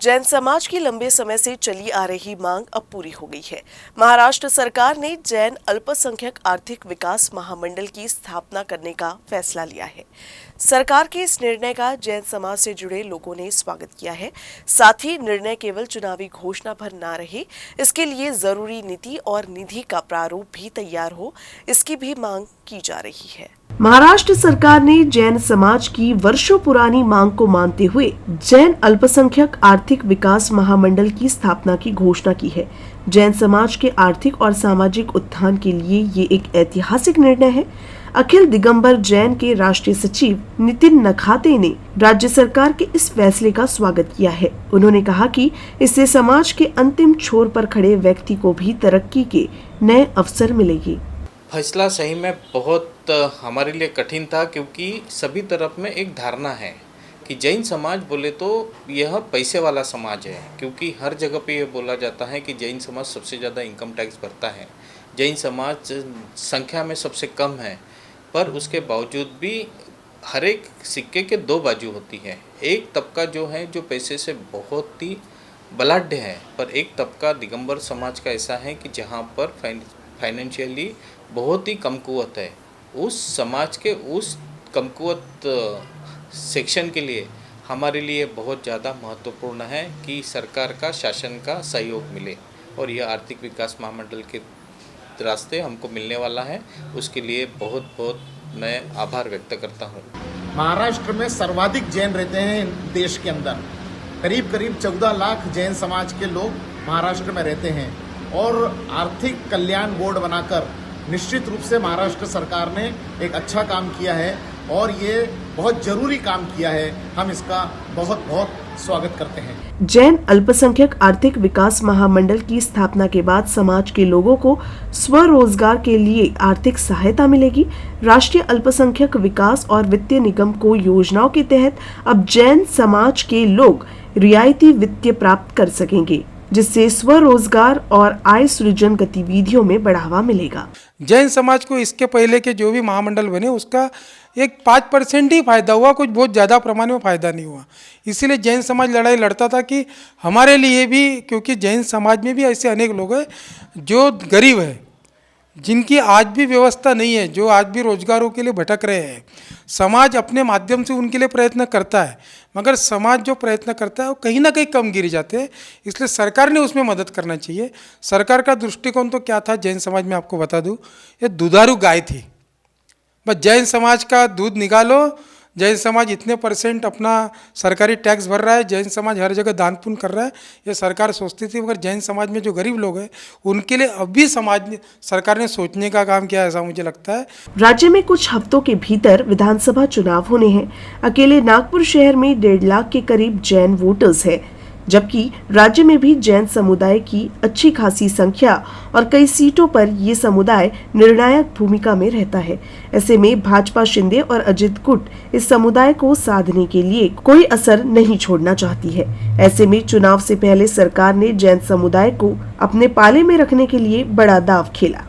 जैन समाज की लंबे समय से चली आ रही मांग अब पूरी हो गई है। महाराष्ट्र सरकार ने जैन अल्पसंख्यक आर्थिक विकास महामंडल की स्थापना करने का फैसला लिया है। सरकार के इस निर्णय का जैन समाज से जुड़े लोगों ने स्वागत किया है। साथ ही निर्णय केवल चुनावी घोषणा भर ना रहे, इसके लिए जरूरी नीति और निधि का प्रारूप भी तैयार हो, इसकी भी मांग की जा रही है। महाराष्ट्र सरकार ने जैन समाज की वर्षों पुरानी मांग को मानते हुए जैन अल्पसंख्यक आर्थिक विकास महामंडल की स्थापना की घोषणा की है। जैन समाज के आर्थिक और सामाजिक उत्थान के लिए ये एक ऐतिहासिक निर्णय है। अखिल दिगंबर जैन के राष्ट्रीय सचिव नितिन नखाते ने राज्य सरकार के इस फैसले का स्वागत किया है। उन्होंने कहा कि इससे समाज के अंतिम छोर पर खड़े व्यक्ति को भी तरक्की के नए अवसर मिलेंगे। फैसला सही में बहुत हमारे लिए कठिन था, क्योंकि सभी तरफ में एक धारणा है कि जैन समाज बोले तो यह पैसे वाला समाज है, क्योंकि हर जगह पे ये बोला जाता है कि जैन समाज सबसे ज़्यादा इनकम टैक्स भरता है, जैन समाज संख्या में सबसे कम है। पर उसके बावजूद भी हर एक सिक्के के दो बाजू होती है। एक तबका जो है जो पैसे से बहुत ही बलाढ्य है, पर एक तबका दिगंबर समाज का ऐसा है कि जहाँ पर फाइनेंशियली बहुत ही कमकुवत है। उस समाज के उस कमकुवत सेक्शन के लिए हमारे लिए बहुत ज़्यादा महत्वपूर्ण है कि सरकार का, शासन का सहयोग मिले, और यह आर्थिक विकास महामंडल के रास्ते हमको मिलने वाला है। उसके लिए बहुत बहुत मैं आभार व्यक्त करता हूँ। महाराष्ट्र में सर्वाधिक जैन रहते हैं देश के अंदर। करीब 14 लाख जैन समाज के लोग महाराष्ट्र में रहते हैं, और आर्थिक कल्याण बोर्ड बनाकर निश्चित रूप से महाराष्ट्र सरकार ने एक अच्छा काम किया है, और ये बहुत जरूरी काम किया है। हम इसका बहुत बहुत स्वागत करते हैं। जैन अल्पसंख्यक आर्थिक विकास महामंडल की स्थापना के बाद समाज के लोगों को स्वरोजगार के लिए आर्थिक सहायता मिलेगी। राष्ट्रीय अल्पसंख्यक विकास और वित्तीय निगम को योजनाओं के तहत अब जैन समाज के लोग रियायती वित्त प्राप्त कर सकेंगे, जिससे स्वरोजगार और आय सृजन गतिविधियों में बढ़ावा मिलेगा। जैन समाज को इसके पहले के जो भी महामंडल बने उसका एक 5% ही फायदा हुआ, कुछ बहुत ज़्यादा प्रमाण में फायदा नहीं हुआ। इसीलिए जैन समाज लड़ाई लड़ता था कि हमारे लिए भी, क्योंकि जैन समाज में भी ऐसे अनेक लोग हैं जो गरीब है, जिनकी आज भी व्यवस्था नहीं है, जो आज भी रोजगारों के लिए भटक रहे हैं। समाज अपने माध्यम से उनके लिए प्रयत्न करता है, मगर समाज जो प्रयत्न करता है वो कहीं ना कहीं कम गिर जाते हैं। इसलिए सरकार ने उसमें मदद करना चाहिए। सरकार का दृष्टिकोण तो क्या था जैन समाज में, आपको बता दूं, ये दुधारू गाय थी। बस जैन समाज का दूध निकालो, जैन समाज इतने % अपना सरकारी टैक्स भर रहा है, जैन समाज हर जगह दान पुण्य कर रहा है, ये सरकार सोचती थी। मगर जैन समाज में जो गरीब लोग हैं उनके लिए अभी सरकार ने सोचने का काम किया, ऐसा मुझे लगता है। राज्य में कुछ हफ्तों के भीतर विधानसभा चुनाव होने हैं। अकेले नागपुर शहर में 1.5 लाख के करीब जैन वोटर्स है, जबकि राज्य में भी जैन समुदाय की अच्छी खासी संख्या और कई सीटों पर ये समुदाय निर्णायक भूमिका में रहता है। ऐसे में भाजपा शिंदे और अजित गुट इस समुदाय को साधने के लिए कोई असर नहीं छोड़ना चाहती है। ऐसे में चुनाव से पहले सरकार ने जैन समुदाय को अपने पाले में रखने के लिए बड़ा दांव खेला।